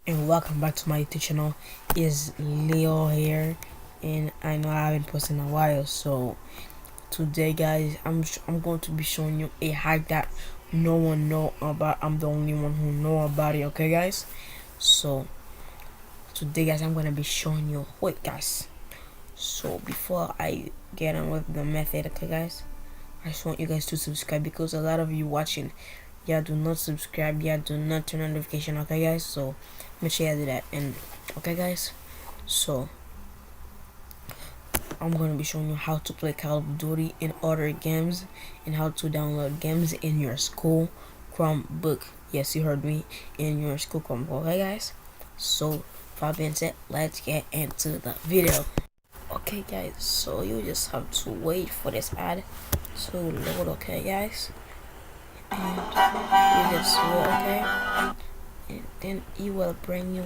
And welcome back to my YouTube channel. Is Leo here, and I know I haven't posted in a while. So today, guys, I'm going to be showing you a hack that no one know about. I'm the only one who know about it. Okay, guys. So today, guys, I'm gonna be showing you. Wait, guys. So before I get on with the method, okay, guys, I just want you guys to subscribe because a lot of you watching, yeah, do not subscribe, yeah, do not turn on notification, okay, guys. So make sure you do that. And okay, guys, so I'm gonna be showing you how to play Call of Duty and other games, and how to download games in your school Chromebook. Yes, you heard me, in your school Chromebook. Okay, guys. So with that being said, let's get into the video. Okay, guys, so you just have to wait for this ad to load. Okay, guys, and you just wait. Okay, and then it will bring you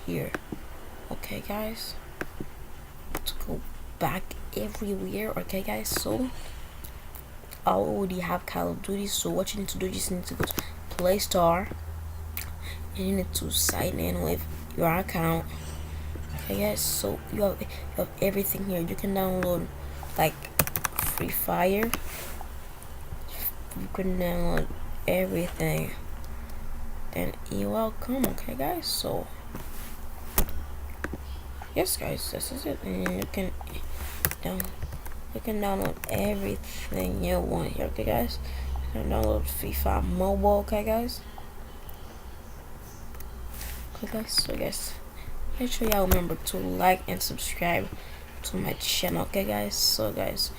here. Okay, guys, to go back everywhere. Okay, guys, so I already have Call of Duty, so what you need to do, you just need to go to Play Store, and you need to sign in with your account. Okay, guys, so you have everything here. You can download like Free Fire. You can download everything. Then you're welcome. Okay, guys, so yes, guys, this is it. And you can download everything you want here. Okay, guys, you can download FIFA Mobile. Okay, guys. Okay, guys, so guys, make sure y'all remember to like and subscribe to my channel. Okay, guys, so guys,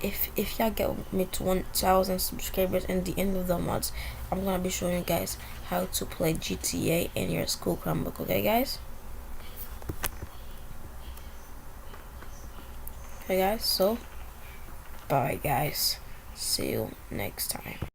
if y'all get me to 1,000 subscribers in the end of the month, I'm gonna be showing you guys how to play GTA in your school Chromebook. Okay, guys. Okay, guys, so bye, guys, see you next time.